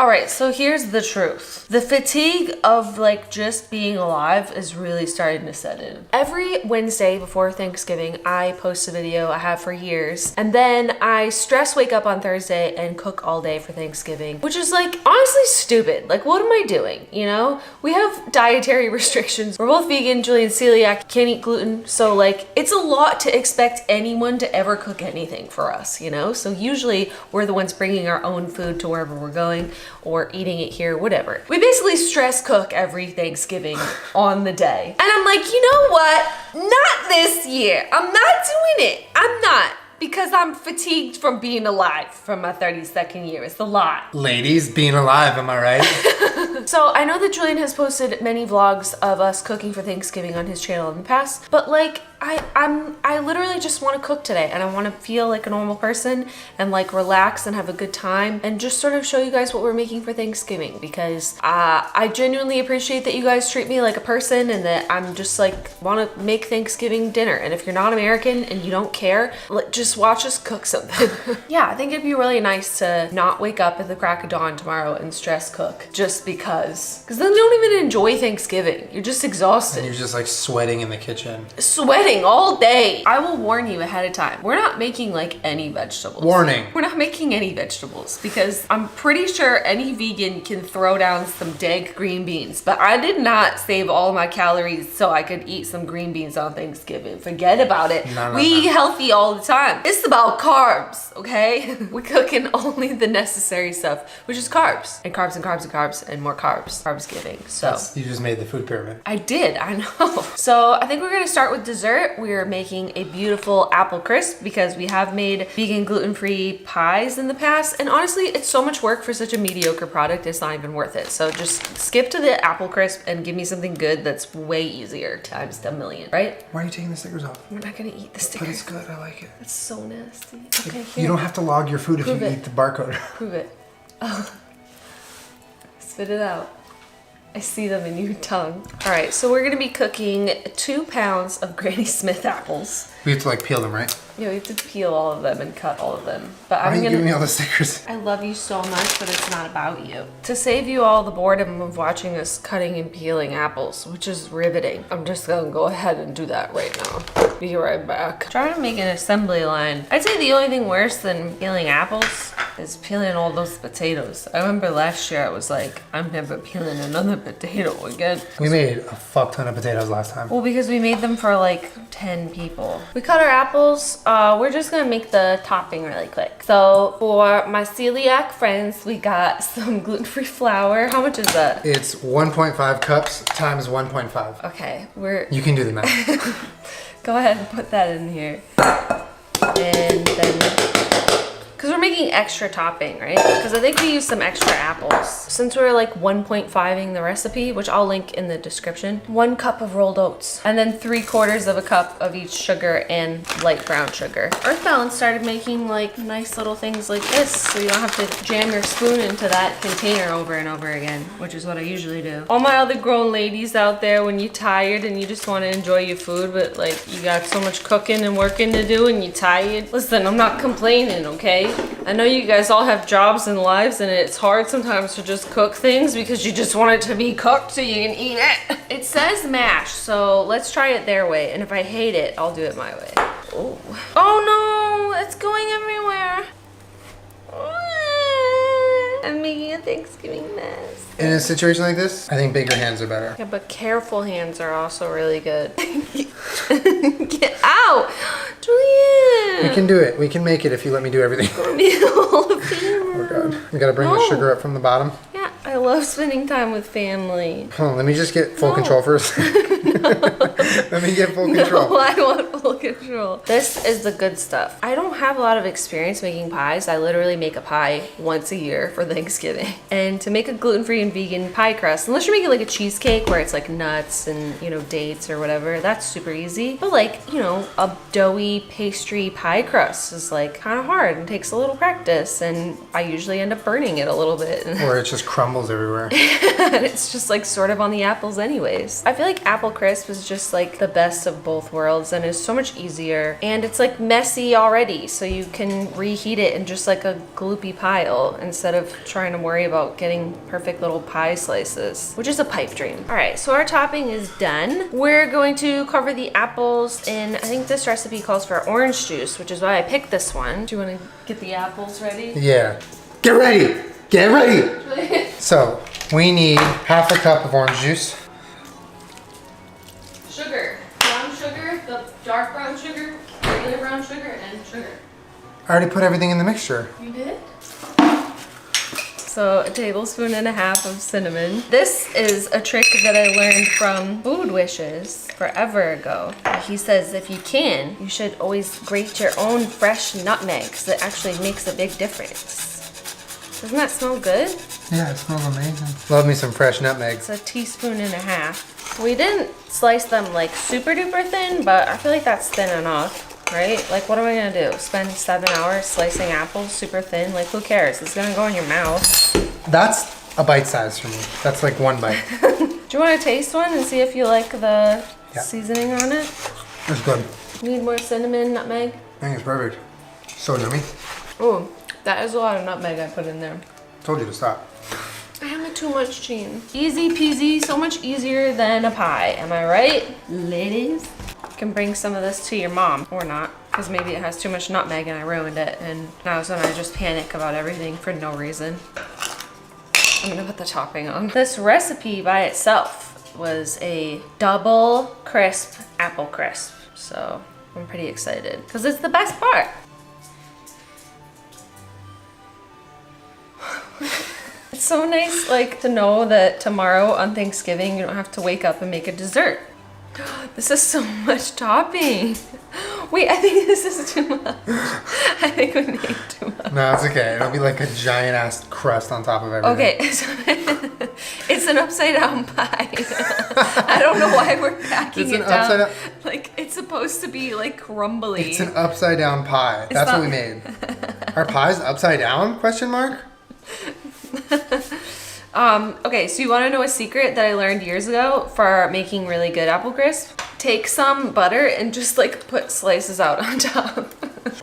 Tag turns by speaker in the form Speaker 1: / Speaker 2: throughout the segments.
Speaker 1: All right, so here's the truth. The fatigue of like just being alive is really starting to set in. Every Wednesday before Thanksgiving, I post a video I have for years, and then I stress wake up on Thursday and cook all day for Thanksgiving, which is like honestly stupid. Like, what am I doing? You know, we have dietary restrictions. We're both vegan, Julian's celiac, can't eat gluten. So like, it's a lot to expect anyone to ever cook anything for us, you know? So usually we're the ones bringing our own food to wherever we're going, or eating it here, whatever. We basically stress cook every Thanksgiving on the day. And I'm like, you know what? Not this year. I'm not doing it. I'm not. Because I'm fatigued from being alive from my 32nd year. It's a lot.
Speaker 2: Ladies, being alive, am I right?
Speaker 1: So I know that Julian has posted many vlogs of us cooking for Thanksgiving on his channel in the past, but like I literally just want to cook today, and I want to feel like a normal person and like relax and have a good time and just sort of show you guys what we're making for Thanksgiving, because I genuinely appreciate that you guys treat me like a person and that I'm just like want to make Thanksgiving dinner. And if you're not American and you don't care, just watch us cook something. Yeah, I think it'd be really nice to not wake up at the crack of dawn tomorrow and stress cook just because then you don't even enjoy Thanksgiving. You're just exhausted.
Speaker 2: And you're just like sweating in the kitchen.
Speaker 1: Sweating all day. I will warn you ahead of time. We're not making like any vegetables.
Speaker 2: Warning.
Speaker 1: We're not making any vegetables because I'm pretty sure any vegan can throw down some dank green beans, but I did not save all my calories so I could eat some green beans on Thanksgiving. Forget about it. We eat healthy all the time. It's about carbs, okay? We're cooking only the necessary stuff, which is carbs and carbs and carbs and carbs and more carbs. Carbsgiving. So
Speaker 2: you just made the food pyramid.
Speaker 1: I did, I know. So I think we're gonna start with dessert. We're making a beautiful apple crisp because we have made vegan gluten-free pies in the past, and honestly it's so much work for such a mediocre product, it's not even worth it. So just skip to the apple crisp and give me something good that's way easier times a million, right?
Speaker 2: Why are you taking the stickers off?
Speaker 1: We're not gonna eat the stickers.
Speaker 2: But it's good, I like it.
Speaker 1: It's so nasty. Okay, here.
Speaker 2: You don't have to log your food if you eat the barcode.
Speaker 1: Prove it. Oh. Spit it out. I see them in your tongue. All right, so we're gonna be cooking 2 pounds of Granny Smith apples.
Speaker 2: We have to like peel them, right?
Speaker 1: Yeah, we have to peel all of them and cut all of them. But
Speaker 2: Why are you giving me all the stickers?
Speaker 1: I love you so much, but it's not about you. To save you all the boredom of watching us cutting and peeling apples, which is riveting, I'm just gonna go ahead and do that right now. Be right back. Trying to make an assembly line. I'd say the only thing worse than peeling apples is peeling all those potatoes. I remember last year I was like, I'm never peeling another potato again.
Speaker 2: We made a fuck ton of potatoes last time.
Speaker 1: Well, because we made them for like 10 people. We cut our apples. We're just gonna make the topping really quick. So for my celiac friends, we got some gluten-free flour. How much is that?
Speaker 2: It's 1.5 cups times 1.5.
Speaker 1: Okay,
Speaker 2: You can do the math.
Speaker 1: Go ahead and put that in here. And then, because we're making extra topping, right? Because I think we used some extra apples. Since we're like 1.5ing the recipe, which I'll link in the description, 1 cup of rolled oats, and then 3/4 of a cup of each sugar and light brown sugar. Earth Balance started making like nice little things like this, so you don't have to jam your spoon into that container over and over again, which is what I usually do. All my other grown ladies out there, when you're tired and you just want to enjoy your food, but like you got so much cooking and working to do and you're tired, listen, I'm not complaining, okay? I know you guys all have jobs and lives, and it's hard sometimes to just cook things because you just want it to be cooked so you can eat it. It says mash, so let's try it their way, and if I hate it, I'll do it my way. Oh, oh no, it's going everywhere. I'm making a Thanksgiving mess.
Speaker 2: In a situation like this, I think bigger hands are better.
Speaker 1: Yeah, but careful hands are also really good. Get out! Julian!
Speaker 2: We can do it. We can make it if you let me do everything. Oh god. We gotta bring the sugar up from the bottom.
Speaker 1: Yeah, I love spending time with family.
Speaker 2: Hold on, let me just get full control first. Let me get full control.
Speaker 1: No, I want full control. This is the good stuff. I don't have a lot of experience making pies. I literally make a pie once a year for Thanksgiving. And to make a gluten-free and vegan pie crust, unless you're making like a cheesecake where it's like nuts and, you know, dates or whatever, that's super easy. But like, you know, a doughy pastry pie crust is like kind of hard and takes a little practice, and I usually end up burning it a little bit.
Speaker 2: Or it's just crumbling crumbles everywhere.
Speaker 1: And it's just like sort of on the apples anyways. I feel like apple crisp is just like the best of both worlds and is so much easier. And it's like messy already, so you can reheat it in just like a gloopy pile instead of trying to worry about getting perfect little pie slices, which is a pipe dream. All right, so our topping is done. We're going to cover the apples in, I think this recipe calls for orange juice, which is why I picked this one. Do you want to get the apples ready?
Speaker 2: Yeah. Get ready! Get ready! So, we need half a cup of orange juice.
Speaker 1: Sugar. Brown sugar, the dark brown sugar, regular brown sugar, and sugar.
Speaker 2: I already put everything in the mixture.
Speaker 1: You did? So a tablespoon and a half of cinnamon. This is a trick that I learned from Food Wishes forever ago. He says if you can, you should always grate your own fresh nutmeg because it actually makes a big difference. Doesn't that smell good?
Speaker 2: Yeah, it smells amazing. Love me some fresh nutmegs.
Speaker 1: It's a teaspoon and a half. We didn't slice them like super duper thin, but I feel like that's thin enough, right? Like what am I gonna do? Spend 7 hours slicing apples super thin? Like who cares? It's gonna go in your mouth.
Speaker 2: That's a bite size for me. That's like one bite.
Speaker 1: Do you want to taste one and see if you like the
Speaker 2: Yeah.
Speaker 1: seasoning on it?
Speaker 2: It's good.
Speaker 1: Need more cinnamon, nutmeg?
Speaker 2: I think it's perfect. So yummy.
Speaker 1: Oh, that is a lot of nutmeg I put in there.
Speaker 2: Told you to stop.
Speaker 1: I have too much cheese. Easy peasy, so much easier than a pie. Am I right, ladies? You can bring some of this to your mom, or not, because maybe it has too much nutmeg and I ruined it, and now is when I just panic about everything for no reason. I'm gonna put the topping on. This recipe by itself was a double crisp apple crisp, so I'm pretty excited, because it's the best part. It's so nice, like, to know that tomorrow on Thanksgiving you don't have to wake up and make a dessert. This is so much topping. Wait, I think this is too much. I think we made too much.
Speaker 2: No, it's okay. It'll be like a giant ass crust on top of everything.
Speaker 1: Okay, so it's an upside down pie. I don't know why we're packing
Speaker 2: It's
Speaker 1: it
Speaker 2: an
Speaker 1: down.
Speaker 2: upside down-
Speaker 1: Like, it's supposed to be like crumbly.
Speaker 2: It's an upside down pie. That's what we made. Our pie's upside down? Question mark?
Speaker 1: Okay, so you want to know a secret that I learned years ago for making really good apple crisp? Take some butter and just like put slices out on top.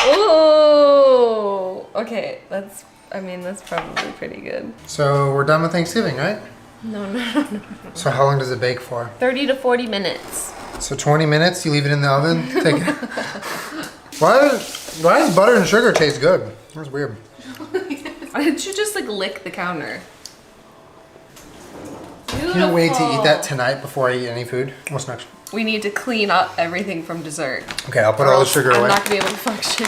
Speaker 1: Oh, okay, that's probably pretty good.
Speaker 2: So we're done with Thanksgiving, right?
Speaker 1: No.
Speaker 2: So how long does it bake for?
Speaker 1: 30 to 40 minutes.
Speaker 2: So 20 minutes, you leave it in the oven? Take it. Why does butter and sugar taste good? That's weird.
Speaker 1: Why didn't you just like lick the counter?
Speaker 2: Can't wait to eat that tonight before I eat any food. What's next?
Speaker 1: We need to clean up everything from dessert.
Speaker 2: Okay, I'll put
Speaker 1: Or
Speaker 2: all the
Speaker 1: else
Speaker 2: sugar
Speaker 1: I'm
Speaker 2: away.
Speaker 1: not gonna be able to function.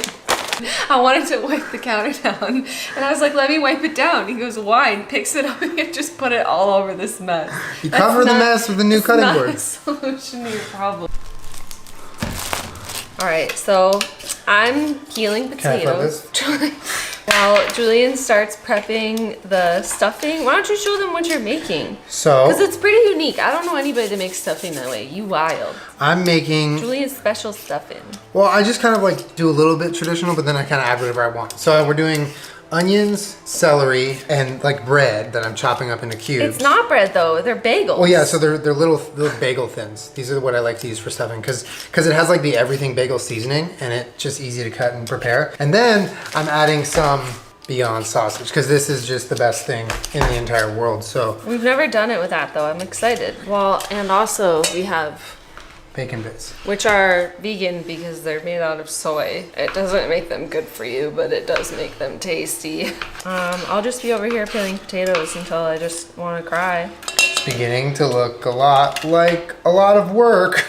Speaker 1: I wanted to wipe the counter down, and I was like, "Let me wipe it down." He goes, "Why?" And picks it up and just put it all over this mess.
Speaker 2: You cover the mess with the new cutting board.
Speaker 1: That's not a solution to your problem. All right, so I'm peeling
Speaker 2: Can I flip
Speaker 1: potatoes. While Julian starts prepping the stuffing, why don't you show them what you're making?
Speaker 2: So
Speaker 1: Because it's pretty unique. I don't know anybody that makes stuffing that way. You wild.
Speaker 2: I'm making,
Speaker 1: Julian's special stuffing.
Speaker 2: well, I just kind of like do a little bit traditional, but then I kind of add whatever I want. So we're doing onions, celery, and like bread that I'm chopping up into cubes.
Speaker 1: It's not bread though. They're bagels.
Speaker 2: Well, yeah, so they're little bagel thins. These are what I like to use for stuffing because it has like the everything bagel seasoning and it's just easy to cut and prepare. And then I'm adding some Beyond sausage because this is just the best thing in the entire world. So
Speaker 1: We've never done it with that though. I'm excited. Well, and also we have,
Speaker 2: bacon bits.
Speaker 1: which are vegan because they're made out of soy. It doesn't make them good for you, but it does make them tasty. I'll just be over here peeling potatoes until I just want to cry.
Speaker 2: It's beginning to look a lot like a lot of work.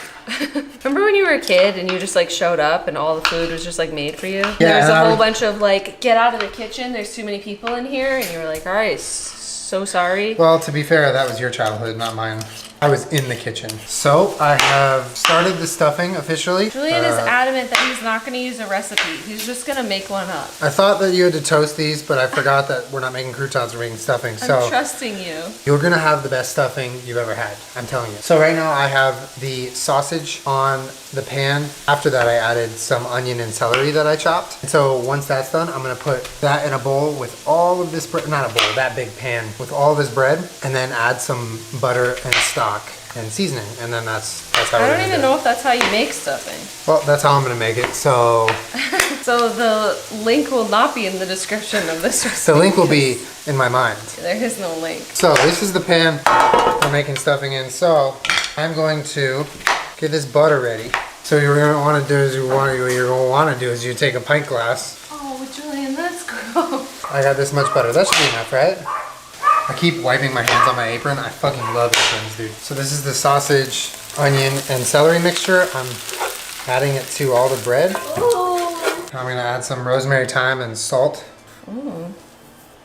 Speaker 1: Remember when you were a kid and you just like showed up and all the food was just like made for you?
Speaker 2: Yeah,
Speaker 1: There's
Speaker 2: and
Speaker 1: a
Speaker 2: I
Speaker 1: whole
Speaker 2: would-
Speaker 1: bunch of like, get out of the kitchen, there's too many people in here, and you were like, all right, so sorry.
Speaker 2: Well, to be fair, that was your childhood, not mine. I was in the kitchen. So I have started the stuffing officially.
Speaker 1: Julian is adamant that he's not gonna use a recipe. He's just gonna make one up.
Speaker 2: I thought that you had to toast these, but I forgot that we're not making croutons, we're making stuffing.
Speaker 1: I'm
Speaker 2: So
Speaker 1: trusting you.
Speaker 2: you're gonna have the best stuffing you've ever had, I'm telling you. So right now I have the sausage on the pan. After that I added some onion and celery that I chopped. And so once that's done, I'm gonna put that in a bowl with all of this bread, not a bowl, that big pan with all of this bread, and then add some butter and stock and seasoning, and then that's how
Speaker 1: I don't even know if that's how you make stuffing.
Speaker 2: Well, that's how I'm gonna make it. So
Speaker 1: So the link will not be in the description of this recipe.
Speaker 2: the link will be in my mind.
Speaker 1: There is no link.
Speaker 2: So this is the pan we're making stuffing in. So I'm going to get this butter ready. So what you're gonna want to do is you take a pint glass.
Speaker 1: Oh, Julian, that's gross.
Speaker 2: I got this much butter. That should be enough, right? I keep wiping my hands on my apron. I fucking love aprons, dude. So this is the sausage, onion, and celery mixture. I'm adding it to all the bread.
Speaker 1: Ooh.
Speaker 2: I'm gonna add some rosemary, thyme, and salt.
Speaker 1: Ooh.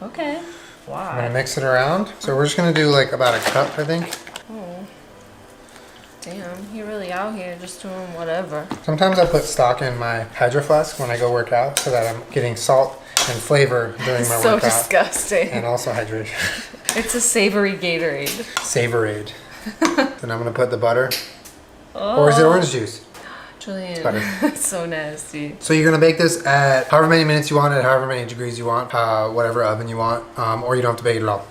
Speaker 1: Okay.
Speaker 2: I'm
Speaker 1: Why?
Speaker 2: gonna mix it around. So we're just gonna do like about a cup, I think.
Speaker 1: Oh. Damn, he really out here just doing whatever.
Speaker 2: Sometimes I put stock in my Hydro Flask when I go work out so that I'm getting salt and flavor during my
Speaker 1: So
Speaker 2: workout.
Speaker 1: disgusting.
Speaker 2: And also hydration.
Speaker 1: It's a savory Gatorade.
Speaker 2: Savorade. Then I'm gonna put the butter. Or is it orange juice?
Speaker 1: Julian,
Speaker 2: butter.
Speaker 1: that's so nasty.
Speaker 2: So you're gonna bake this at however many minutes you want, at however many degrees you want, whatever oven you want, or you don't have to bake it at all.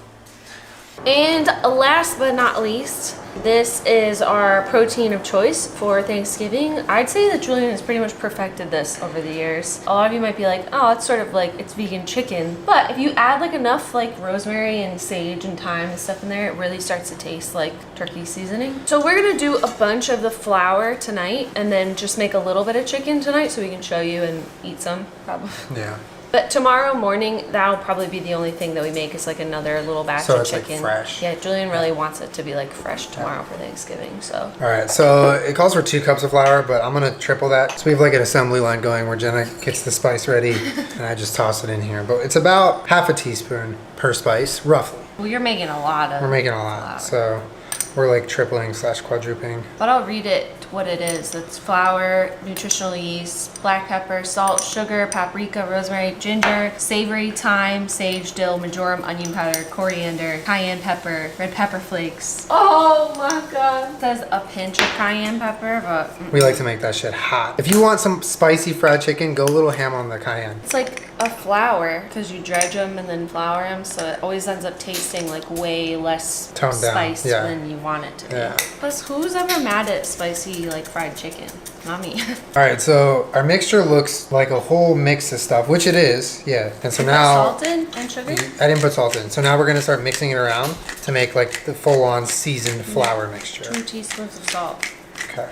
Speaker 1: And last but not least, this is our protein of choice for Thanksgiving. I'd say that Julian has pretty much perfected this over the years. A lot of you might be like, oh, it's sort of like, it's vegan chicken. But if you add like enough like rosemary and sage and thyme and stuff in there, it really starts to taste like turkey seasoning. So we're gonna do a bunch of the flour tonight and then just make a little bit of chicken tonight so we can show you and eat some, probably.
Speaker 2: Yeah.
Speaker 1: But tomorrow morning, that'll probably be the only thing that we make is like another little batch
Speaker 2: So
Speaker 1: of
Speaker 2: it's, like,
Speaker 1: chicken.
Speaker 2: fresh.
Speaker 1: Yeah, Julian really wants it to be like fresh tomorrow for Thanksgiving, so.
Speaker 2: All right, so it calls for 2 cups of flour, but I'm gonna triple that. So we have like an assembly line going where Jenna gets the spice ready and I just toss it in here. But it's about half a teaspoon per spice, roughly.
Speaker 1: Well, you're making a lot of
Speaker 2: We're making a lot, so we're like tripling / quadrupling.
Speaker 1: But I'll read it what it is. It's flour, nutritional yeast, black pepper, salt, sugar, paprika, rosemary, ginger, savory, thyme, sage, dill, marjoram, onion powder, coriander, cayenne pepper, red pepper flakes. Oh my god. It says a pinch of cayenne pepper, but
Speaker 2: We like to make that shit hot. If you want some spicy fried chicken, go a little ham on the cayenne.
Speaker 1: it's like a flour because you dredge them and then flour them, so it always ends up tasting like way less
Speaker 2: Toned down,
Speaker 1: spiced
Speaker 2: yeah.
Speaker 1: than you want it to be.
Speaker 2: Yeah.
Speaker 1: Plus, who's ever mad at spicy like fried chicken? Not me.
Speaker 2: All right, so our mixture looks like a whole mix of stuff, which it is, yeah. And so now,
Speaker 1: Salt in and sugar?
Speaker 2: I didn't put salt in. So now we're gonna start mixing it around to make like the full-on seasoned flour mixture.
Speaker 1: 2 teaspoons of salt.
Speaker 2: Okay.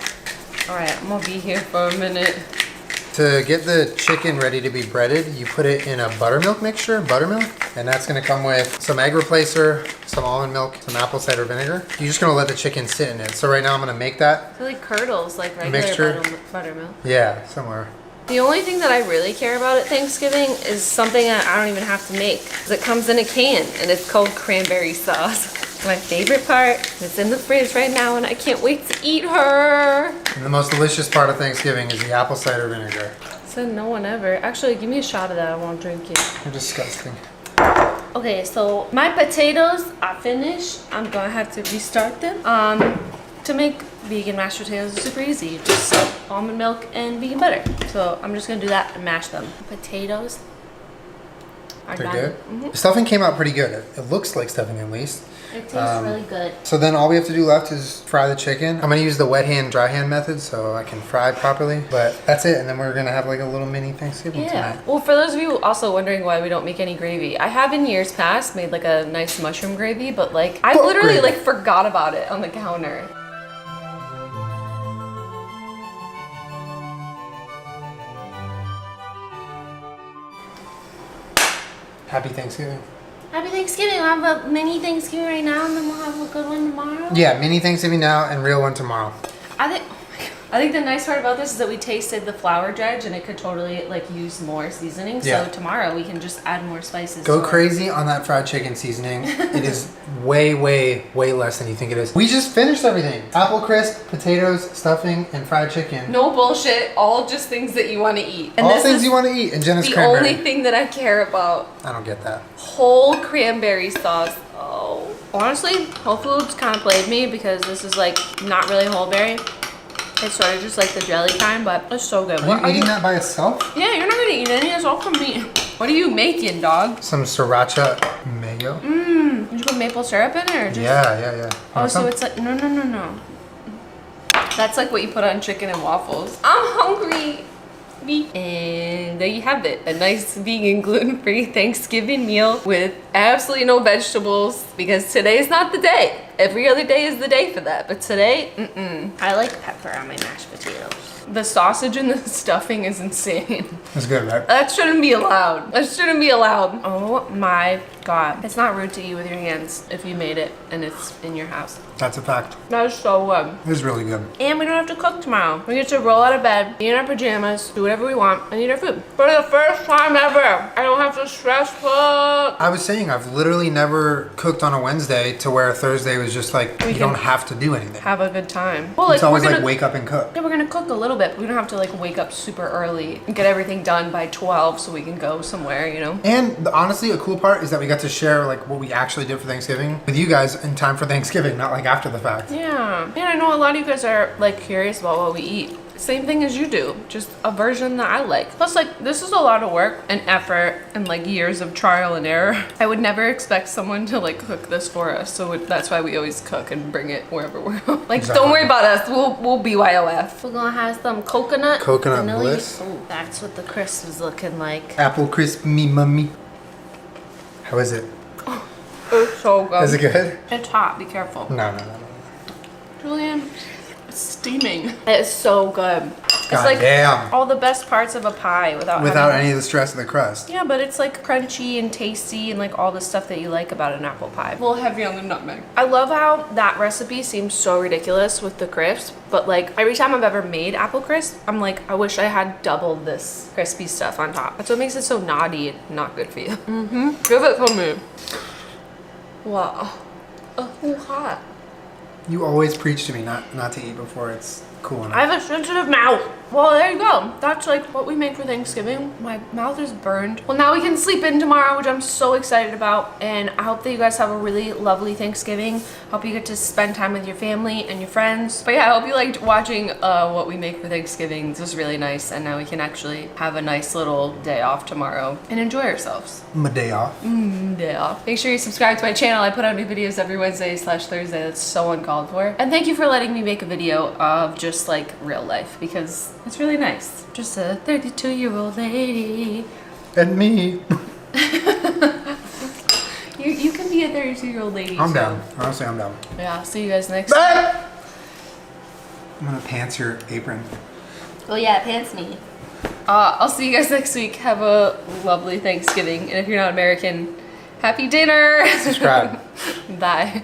Speaker 1: All right, I'm gonna be here for a minute.
Speaker 2: To get the chicken ready to be breaded, you put it in a buttermilk mixture, and that's gonna come with some egg replacer, some almond milk, some apple cider vinegar. You're just gonna let the chicken sit in it. So right now I'm gonna make that.
Speaker 1: It like curdles like regular
Speaker 2: Mixture.
Speaker 1: buttermilk.
Speaker 2: Yeah, somewhere.
Speaker 1: The only thing that I really care about at Thanksgiving is something that I don't even have to make. 'Cause it comes in a can and it's called cranberry sauce. My favorite part. It's in the fridge right now and I can't wait to eat her.
Speaker 2: And the most delicious part of Thanksgiving is the apple cider vinegar.
Speaker 1: Said no one ever. Actually, give me a shot of that. I won't drink it.
Speaker 2: You're disgusting.
Speaker 1: Okay, so my potatoes are finished. I'm gonna have to restart them. To make vegan mashed potatoes is super easy. Just almond milk and vegan butter. So I'm just gonna do that and mash them. Potatoes are
Speaker 2: They're
Speaker 1: done.
Speaker 2: good? The stuffing came out pretty good. It looks like stuffing at least.
Speaker 1: It tastes really good.
Speaker 2: So then all we have to do left is fry the chicken. I'm gonna use the wet hand, dry hand method so I can fry properly. But that's it, and then we're gonna have like a little mini Thanksgiving
Speaker 1: Yeah.
Speaker 2: tonight.
Speaker 1: Well, for those of you also wondering why we don't make any gravy, I have in years past made like a nice mushroom gravy, but like I
Speaker 2: What
Speaker 1: literally
Speaker 2: gravy?
Speaker 1: like forgot about it on the counter.
Speaker 2: Happy Thanksgiving.
Speaker 1: Happy Thanksgiving. We'll have a mini Thanksgiving right now and then we'll have a good one tomorrow.
Speaker 2: Yeah, mini Thanksgiving now and real one tomorrow.
Speaker 1: I think, oh my God. I think the nice part about this is that we tasted the flour dredge and it could totally like use more seasoning.
Speaker 2: Yeah.
Speaker 1: So tomorrow we can just add more spices.
Speaker 2: Go
Speaker 1: to it.
Speaker 2: crazy on that fried chicken seasoning. It is way, way, way less than you think it is. We just finished everything. Apple crisp, potatoes, stuffing, and fried chicken.
Speaker 1: No bullshit. All just things that you want to eat. And
Speaker 2: All
Speaker 1: this
Speaker 2: things
Speaker 1: is
Speaker 2: you want to eat. And Jenna's
Speaker 1: the
Speaker 2: cranberry.
Speaker 1: only thing that I care about.
Speaker 2: I don't get that.
Speaker 1: Whole cranberry sauce. Oh. Honestly, Whole Foods kind of played me because this is like not really whole berry. It's sort of just like the jelly kind, but it's so good.
Speaker 2: Are you eating that by itself?
Speaker 1: Yeah, you're not gonna eat any. It's all from me. What are you making, dog?
Speaker 2: Some sriracha mayo.
Speaker 1: Did you put maple syrup in it or just?
Speaker 2: Yeah.
Speaker 1: Oh,
Speaker 2: Want
Speaker 1: so
Speaker 2: some?
Speaker 1: it's like no. That's like what you put on chicken and waffles. I'm hungry. And there you have it. A nice vegan gluten-free Thanksgiving meal with absolutely no vegetables because today's not the day. Every other day is the day for that. But today, I like pepper on my mashed potatoes. The sausage and the stuffing is insane.
Speaker 2: It's good, right?
Speaker 1: That shouldn't be allowed. That shouldn't be allowed. Oh my God. It's not rude to eat with your hands if you made it and it's in your house.
Speaker 2: That's a fact.
Speaker 1: That is so good.
Speaker 2: It is really good.
Speaker 1: And we don't have to cook tomorrow. We get to roll out of bed, be in our pajamas, do whatever we want, and eat our food. For the first time ever, I don't have to stress cook.
Speaker 2: I was saying I've literally never cooked on a Wednesday to where Thursday was just like you
Speaker 1: can
Speaker 2: don't have to do anything.
Speaker 1: Have a good time. Well,
Speaker 2: It's always
Speaker 1: we're
Speaker 2: like
Speaker 1: gonna,
Speaker 2: wake up and cook.
Speaker 1: yeah, we're gonna cook a little bit, but we don't have to like wake up super early and get everything done by 12 so we can go somewhere, you know?
Speaker 2: And honestly, a cool part is that we got to share like what we actually did for Thanksgiving with you guys in time for Thanksgiving, not like after the fact.
Speaker 1: Yeah. And I know a lot of you guys are like curious about what we eat. Same thing as you do, just a version that I like. Plus, like, this is a lot of work and effort and like years of trial and error. I would never expect someone to like cook this for us, so that's why we always cook and bring it wherever we're like.
Speaker 2: Exactly.
Speaker 1: Don't worry about us. We'll BYOF. We're gonna have some coconut vanilla.
Speaker 2: Bliss.
Speaker 1: Ooh, that's what the crisp is looking like.
Speaker 2: Apple crisp me mummy. How is it?
Speaker 1: It's so good.
Speaker 2: Is it good?
Speaker 1: It's hot. Be careful.
Speaker 2: No.
Speaker 1: Julian, it's steaming. It's so good. It's
Speaker 2: God
Speaker 1: like
Speaker 2: damn.
Speaker 1: all the best parts of a pie without having,
Speaker 2: any of the stress of the crust.
Speaker 1: yeah, but it's like crunchy and tasty and like all the stuff that you like about an apple pie. A little heavy on the nutmeg. I love how that recipe seems so ridiculous with the crisp, but like every time I've ever made apple crisp, I'm like, I wish I had double this crispy stuff on top. That's what makes it so naughty and not good for you. Give it to me. Wow. Oh, hot.
Speaker 2: You always preach to me not to eat before it's cool enough.
Speaker 1: I have a sensitive mouth. Well, there you go. That's like what we make for Thanksgiving. My mouth is burned. Well, now we can sleep in tomorrow, which I'm so excited about. And I hope that you guys have a really lovely Thanksgiving. Hope you get to spend time with your family and your friends. But yeah, I hope you liked watching what we make for Thanksgiving. This was really nice. And now we can actually have a nice little day off tomorrow and enjoy ourselves.
Speaker 2: My day off.
Speaker 1: Day off. Make sure you subscribe to my channel. I put out new videos every Wednesday/Thursday. That's so uncalled for. And thank you for letting me make a video of just like real life because it's really nice. Just a 32-year-old lady.
Speaker 2: And me.
Speaker 1: You can be a 32-year-old lady.
Speaker 2: I'm
Speaker 1: too.
Speaker 2: down. Honestly, I'm down.
Speaker 1: Yeah, see you guys next time.
Speaker 2: Ah! I'm gonna pants your apron.
Speaker 1: Oh yeah, pants me. I'll see you guys next week. Have a lovely Thanksgiving. And if you're not American, happy dinner.
Speaker 2: Subscribe.
Speaker 1: Bye.